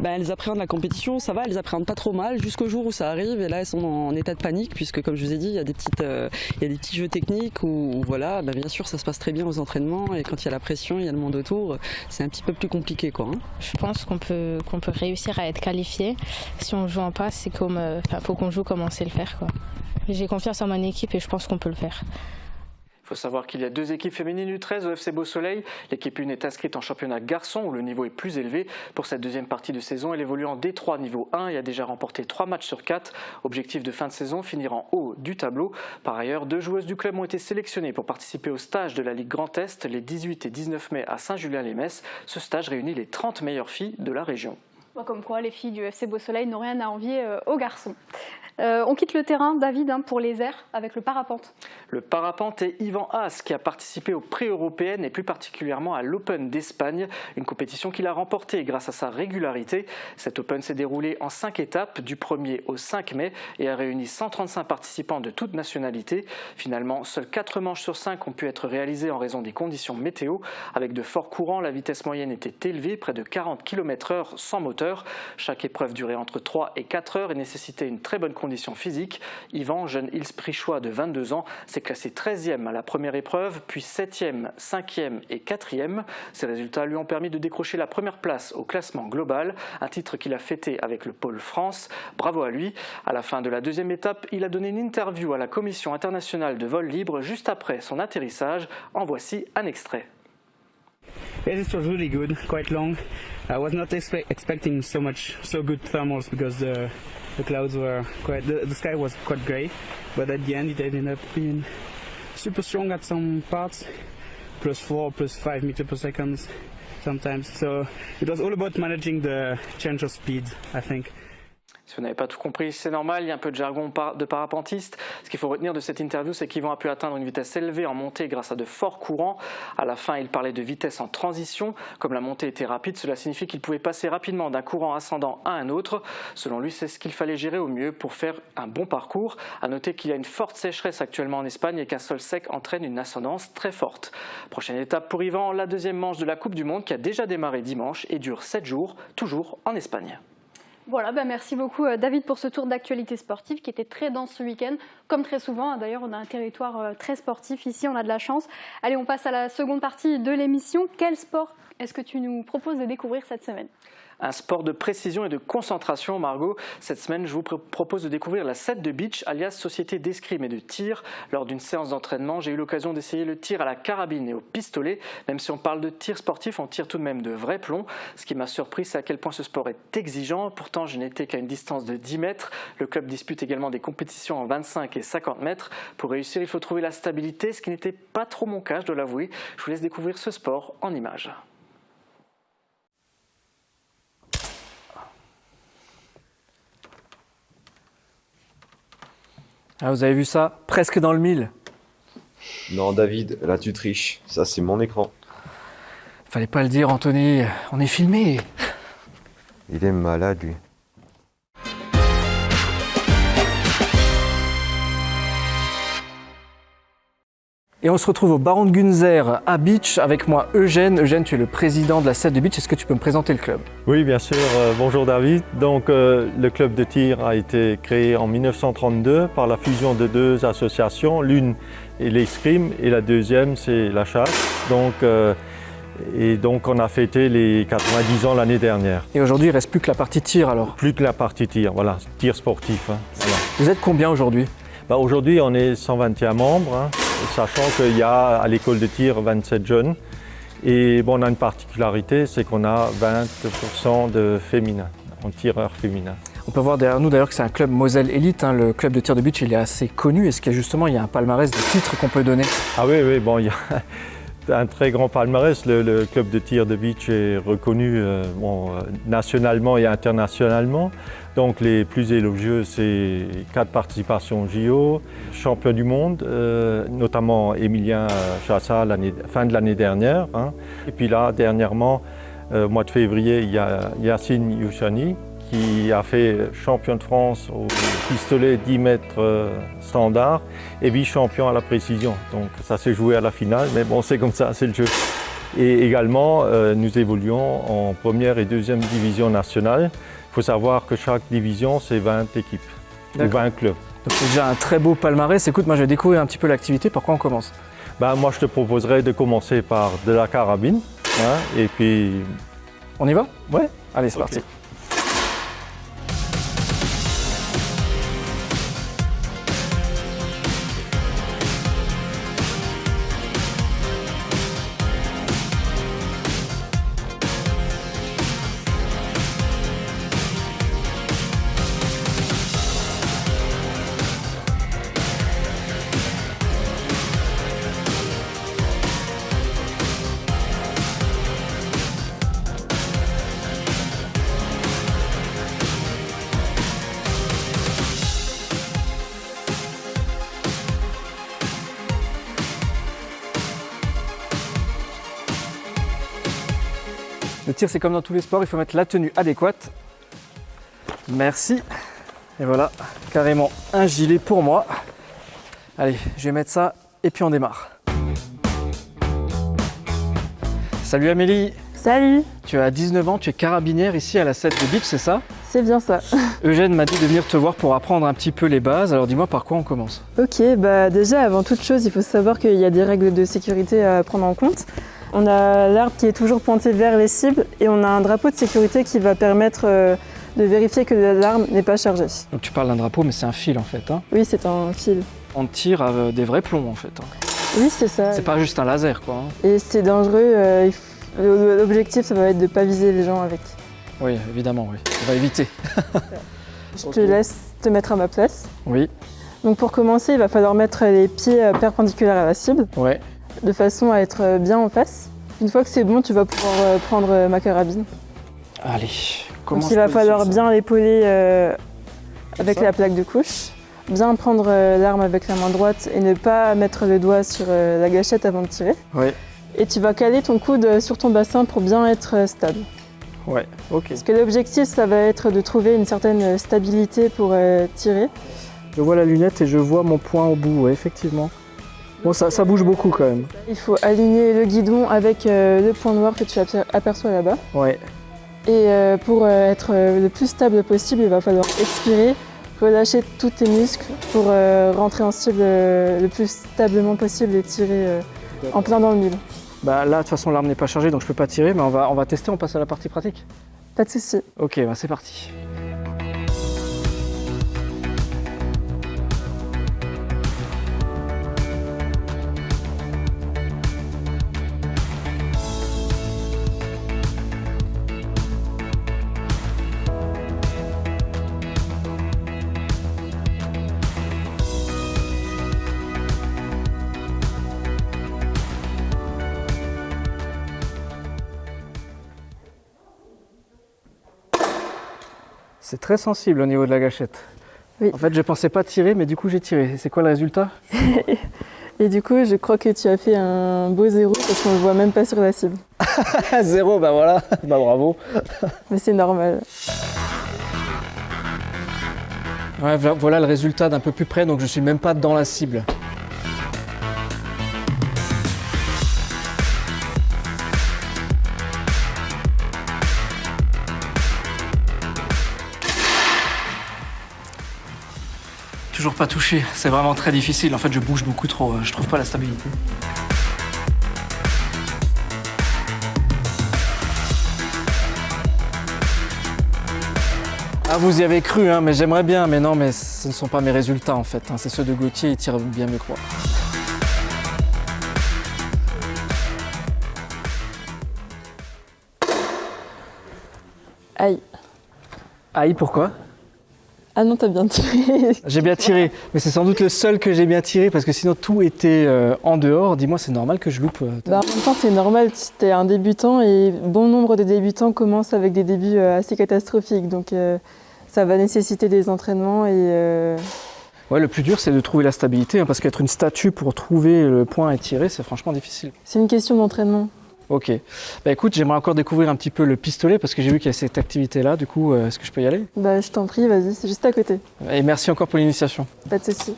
Elles appréhendent la compétition, ça va, elles appréhendent pas trop mal jusqu'au jour où ça arrive et là elles sont en état de panique puisque comme je vous ai dit il y a des petits jeux techniques où voilà, bien sûr ça se passe très bien aux entraînements et quand il y a la pression, il y a le monde autour, c'est un petit peu plus compliqué quoi. Je pense qu'on peut réussir à être qualifié. Si on joue en passe, c'est comme faut qu'on joue comme on sait le faire quoi. J'ai confiance en mon équipe et je pense qu'on peut le faire. Il faut savoir qu'il y a 2 équipes féminines U13 au FC Beau Soleil. L'équipe 1 est inscrite en championnat garçon où le niveau est plus élevé. Pour cette deuxième partie de saison, elle évolue en D3 niveau 1 et a déjà remporté 3 matchs sur 4. Objectif de fin de saison, finir en haut du tableau. Par ailleurs, 2 joueuses du club ont été sélectionnées pour participer au stage de la Ligue Grand Est les 18 et 19 mai à Saint-Julien-les-Messes. Ce stage réunit les 30 meilleures filles de la région. Comme quoi, les filles du FC Beau Soleil n'ont rien à envier aux garçons. On quitte le terrain, David, pour les airs avec le parapente. Le parapente est Yvan Haas qui a participé aux pré-européennes et plus particulièrement à l'Open d'Espagne, une compétition qu'il a remportée grâce à sa régularité. Cet Open s'est déroulé en 5 étapes, du 1er au 5 mai, et a réuni 135 participants de toutes nationalités. Finalement, seuls 4 manches sur 5 ont pu être réalisées en raison des conditions météo. Avec de forts courants, la vitesse moyenne était élevée, près de 40 km/h sans moteur. Chaque épreuve durait entre 3 et 4 heures et nécessitait une très bonne condition physique. Yvan, jeune Ilsprichois de 22 ans, s'est classé 13e à la première épreuve, puis 7e, 5e et 4e. Ces résultats lui ont permis de décrocher la première place au classement global, un titre qu'il a fêté avec le Pôle France. Bravo à lui. À la fin de la deuxième étape, il a donné une interview à la Commission internationale de vol libre juste après son atterrissage. En voici un extrait. Yes, it was really good, quite long. I was not expecting so good thermals because the clouds were the sky was quite grey, but at the end it ended up being super strong at some parts, +4, +5 meters per second sometimes. So it was all about managing the change of speed, I think. Si vous n'avez pas tout compris, c'est normal, il y a un peu de jargon de parapentiste. Ce qu'il faut retenir de cette interview, c'est qu'Yvan a pu atteindre une vitesse élevée en montée grâce à de forts courants. À la fin, il parlait de vitesse en transition. Comme la montée était rapide, cela signifie qu'il pouvait passer rapidement d'un courant ascendant à un autre. Selon lui, c'est ce qu'il fallait gérer au mieux pour faire un bon parcours. À noter qu'il y a une forte sécheresse actuellement en Espagne et qu'un sol sec entraîne une ascendance très forte. Prochaine étape pour Yvan, la deuxième manche de la Coupe du Monde qui a déjà démarré dimanche et dure 7 jours, toujours en Espagne. Voilà, merci beaucoup David pour ce tour d'actualité sportive qui était très dense ce week-end. Comme très souvent, d'ailleurs, on a un territoire très sportif ici, on a de la chance. Allez, on passe à la seconde partie de l'émission. Quel sport est-ce que tu nous proposes de découvrir cette semaine ? Un sport de précision et de concentration, Margot. Cette semaine, je vous propose de découvrir la set de beach, alias société d'escrime et de tir. Lors d'une séance d'entraînement, j'ai eu l'occasion d'essayer le tir à la carabine et au pistolet. Même si on parle de tir sportif, on tire tout de même de vrais plombs. Ce qui m'a surpris, c'est à quel point ce sport est exigeant. Pourtant, je n'étais qu'à une distance de 10 mètres. Le club dispute également des compétitions en 25 et 50 mètres. Pour réussir, il faut trouver la stabilité, ce qui n'était pas trop mon cas, je dois l'avouer. Je vous laisse découvrir ce sport en images. Ah, vous avez vu ça? Presque dans le mille. Non, David, là tu triches. Ça, c'est mon écran. Fallait pas le dire, Anthony. On est filmé. Il est malade, lui. Et on se retrouve au Baron de Gunzer à Beach avec moi Eugène. Eugène, tu es le président de la set de Beach. Est-ce que tu peux me présenter le club? Oui, bien sûr. Bonjour David. Donc le club de tir a été créé en 1932 par la fusion de deux associations. L'une est l'escrime et la deuxième c'est la chasse. Donc on a fêté les 90 ans l'année dernière. Et aujourd'hui, il ne reste plus que la partie tir alors? Plus que la partie tir, voilà, tir sportif. Hein, voilà. Vous êtes combien aujourd'hui? Aujourd'hui, on est 121 membres, hein, sachant qu'il y a à l'école de tir 27 jeunes. Et bon, on a une particularité, c'est qu'on a 20% de féminins, en tireurs féminins. On peut voir derrière nous d'ailleurs que c'est un club Moselle Elite, hein, le club de tir de beach, il est assez connu. Est-ce qu'il y a un palmarès de titres qu'on peut donner? Ah oui, bon, il y a un très grand palmarès. Le club de tir de beach est reconnu nationalement et internationalement. Donc les plus élogieux, c'est 4 participations au JO, champion du monde, notamment Emilien Chassa fin de l'année dernière. Hein. Et puis là, dernièrement, au mois de février, il y a Yacine Youchani qui a fait champion de France au pistolet 10 mètres standard et vice-champion à la précision. Donc ça s'est joué à la finale, mais bon, c'est comme ça, c'est le jeu. Et également, nous évoluons en première et deuxième division nationale. Il faut savoir que chaque division, c'est 20 équipes, ou 20 clubs. Donc c'est déjà un très beau palmarès. Écoute, moi je vais découvrir un petit peu l'activité. Par quoi on commence? Moi je te proposerais de commencer par de la carabine. Hein, et puis... On y va? Ouais. Allez, c'est parti. Le tir, c'est comme dans tous les sports, il faut mettre la tenue adéquate. Merci. Et voilà, carrément un gilet pour moi. Allez, je vais mettre ça et puis on démarre. Salut Amélie. Salut. Tu as 19 ans, tu es carabinière ici à la set de beach, c'est ça? C'est bien ça. Eugène m'a dit de venir te voir pour apprendre un petit peu les bases. Alors dis-moi par quoi on commence? Ok, déjà avant toute chose, il faut savoir qu'il y a des règles de sécurité à prendre en compte. On a l'arbre qui est toujours pointé vers les cibles et on a un drapeau de sécurité qui va permettre de vérifier que l'arme n'est pas chargée. Donc tu parles d'un drapeau, mais c'est un fil en fait, hein? Oui, c'est un fil. On tire à des vrais plombs en fait. Hein. Oui, c'est ça. C'est pas juste un laser quoi. Hein. Et c'est dangereux, l'objectif ça va être de ne pas viser les gens avec. Oui, évidemment, oui. On va éviter. Je te laisse te mettre à ma place. Oui. Donc pour commencer, il va falloir mettre les pieds perpendiculaires à la cible, de façon à être bien en face. Une fois que c'est bon, tu vas pouvoir prendre ma carabine. Allez, donc il va falloir bien l'épauler avec la plaque de couche, bien prendre l'arme avec la main droite et ne pas mettre le doigt sur la gâchette avant de tirer. Et tu vas caler ton coude sur ton bassin pour bien être stable. Ouais, ok. Parce que l'objectif, ça va être de trouver une certaine stabilité pour tirer. Je vois la lunette et je vois mon poing au bout, effectivement. Bon, ça bouge beaucoup quand même. Il faut aligner le guidon avec le point noir que tu aperçois là-bas. Ouais. Et pour être le plus stable possible, il va falloir expirer, relâcher tous tes muscles pour rentrer en cible le plus stablement possible et tirer en plein dans le mille. Bah là, de toute façon, l'arme n'est pas chargée, donc je peux pas tirer, mais on va tester, on passe à la partie pratique. Pas de souci. Ok, bah c'est parti. C'est très sensible au niveau de la gâchette. Oui. En fait, je pensais pas tirer, mais du coup, j'ai tiré. C'est quoi le résultat? Et du coup, je crois que tu as fait un beau 0 parce qu'on ne le voit même pas sur la cible. 0, bah voilà, bah bravo. Mais c'est normal. Ouais, voilà le résultat d'un peu plus près, donc je suis même pas dans la cible. Toujours pas touché, c'est vraiment très difficile. En fait, je bouge beaucoup trop, je trouve pas la stabilité. Ah, vous y avez cru, hein, mais j'aimerais bien, mais non, mais ce ne sont pas mes résultats en fait. Hein. C'est ceux de Gauthier, il tire bien mieux que moi. Aïe. Aïe, pourquoi? Ah non, t'as bien tiré. J'ai bien tiré, mais c'est sans doute le seul que j'ai bien tiré parce que sinon tout était en dehors. Dis-moi, c'est normal que je loupe Bah, en même temps, c'est normal, t'es un débutant et bon nombre de débutants commencent avec des débuts assez catastrophiques. Donc ça va nécessiter des entraînements et... Ouais, le plus dur, c'est de trouver la stabilité hein, parce qu'être une statue pour trouver le point et tirer, c'est franchement difficile. C'est une question d'entraînement. Ok. Bah écoute, j'aimerais encore découvrir un petit peu le pistolet parce que j'ai vu qu'il y a cette activité-là. Du coup, est-ce que je peux y aller? Bah je t'en prie, vas-y, c'est juste à côté. Et merci encore pour l'initiation. Pas de souci.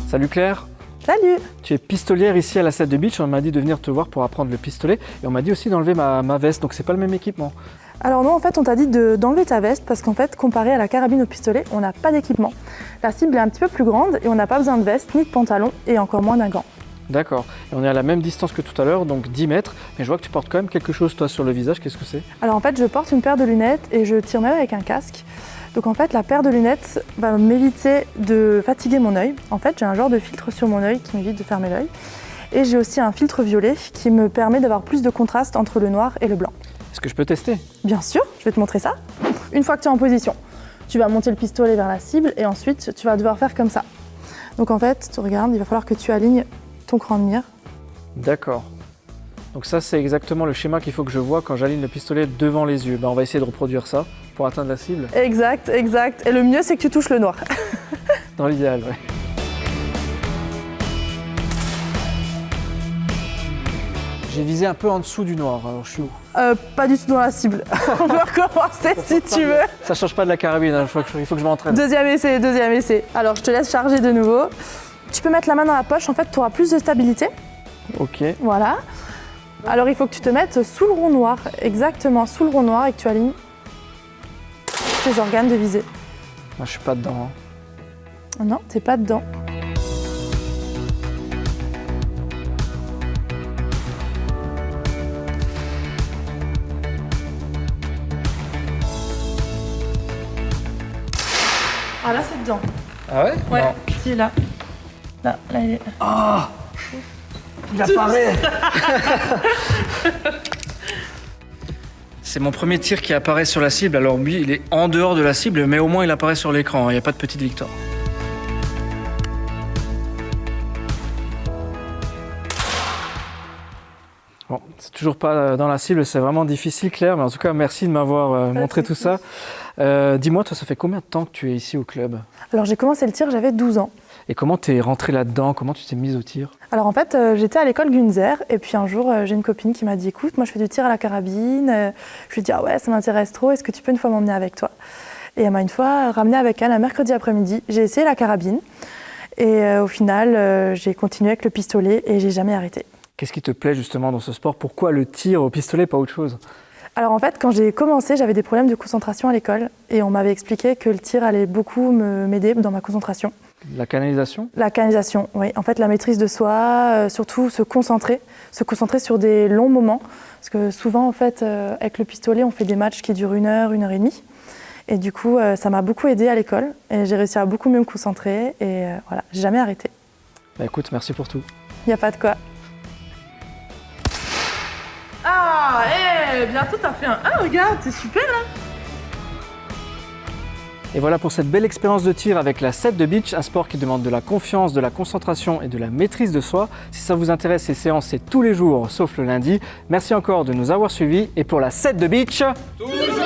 Salut Claire. Salut. Tu es pistolière ici à la Salle de Beach. On m'a dit de venir te voir pour apprendre le pistolet. Et on m'a dit aussi d'enlever ma veste, donc c'est pas le même équipement. Alors non, en fait, on t'a dit d'enlever ta veste parce qu'en fait, comparé à la carabine au pistolet, on n'a pas d'équipement. La cible est un petit peu plus grande et on n'a pas besoin de veste, ni de pantalon et encore moins d'un gant. D'accord. Et on est à la même distance que tout à l'heure, donc 10 mètres. Mais je vois que tu portes quand même quelque chose, toi, sur le visage. Qu'est-ce que c'est? Alors en fait, je porte une paire de lunettes et je tire même avec un casque. Donc en fait, la paire de lunettes va m'éviter de fatiguer mon œil. En fait, j'ai un genre de filtre sur mon œil qui m'évite de fermer l'œil. Et j'ai aussi un filtre violet qui me permet d'avoir plus de contraste entre le noir et le blanc. Est-ce que je peux tester? Bien sûr, je vais te montrer ça. Une fois que tu es en position, tu vas monter le pistolet vers la cible et ensuite tu vas devoir faire comme ça. Donc en fait, tu regardes, il va falloir que tu alignes ton cran de mire. D'accord. Donc ça, c'est exactement le schéma qu'il faut que je vois quand j'aligne le pistolet devant les yeux. Ben, on va essayer de reproduire ça pour atteindre la cible. Exact, exact. Et le mieux, c'est que tu touches le noir. Dans l'idéal, ouais. J'ai visé un peu en dessous du noir, alors je suis où? Pas du tout dans la cible. On peut recommencer si tu veux. Ça change pas de la carabine, hein. Il faut que je m'entraîne. Deuxième essai, deuxième essai. Alors je te laisse charger de nouveau. Tu peux mettre la main dans la poche, en fait tu auras plus de stabilité. Ok. Voilà. Alors il faut que tu te mettes sous le rond noir, exactement sous le rond noir et que tu alignes tes organes de visée. Moi je suis pas dedans. Hein. Non, t'es pas dedans. Ah là c'est dedans. Ah ouais? Ouais, non. Si là. Là il est. Oh, il apparaît. C'est mon premier tir qui apparaît sur la cible. Alors lui, il est en dehors de la cible, mais au moins il apparaît sur l'écran. Il n'y a pas de petite victoire. Bon, c'est toujours pas dans la cible, c'est vraiment difficile, Claire, mais en tout cas, merci de m'avoir montré tout ça. Dis-moi, toi, ça fait combien de temps que tu es ici au club? Alors j'ai commencé le tir, j'avais 12 ans. Et comment tu es rentrée là-dedans? Comment tu t'es mise au tir? Alors en fait, j'étais à l'école Gunzer, et puis un jour, j'ai une copine qui m'a dit, écoute, moi je fais du tir à la carabine. Je lui ai dit, ah ouais, ça m'intéresse trop, est-ce que tu peux une fois m'emmener avec toi? Et elle m'a une fois ramenée avec elle un mercredi après-midi. J'ai essayé la carabine, et au final, j'ai continué avec le pistolet, et j'ai jamais arrêté. Qu'est-ce qui te plaît justement dans ce sport? Pourquoi le tir au pistolet, pas autre chose? Alors en fait, quand j'ai commencé, j'avais des problèmes de concentration à l'école et on m'avait expliqué que le tir allait beaucoup m'aider dans ma concentration. La canalisation? La canalisation, oui. En fait, la maîtrise de soi, surtout se concentrer sur des longs moments. Parce que souvent, en fait, avec le pistolet, on fait des matchs qui durent 1 heure, 1 heure et demie. Et du coup, ça m'a beaucoup aidé à l'école et j'ai réussi à beaucoup mieux me concentrer et voilà, j'ai jamais arrêté. Bah écoute, merci pour tout. Il n'y a pas de quoi. Ah, bientôt t'as fait un 1, regarde, c'est super là. Et voilà pour cette belle expérience de tir avec la 7 de beach, un sport qui demande de la confiance, de la concentration et de la maîtrise de soi. Si ça vous intéresse, ces séances, c'est tous les jours, sauf le lundi. Merci encore de nous avoir suivis et pour la 7 de beach... Toujours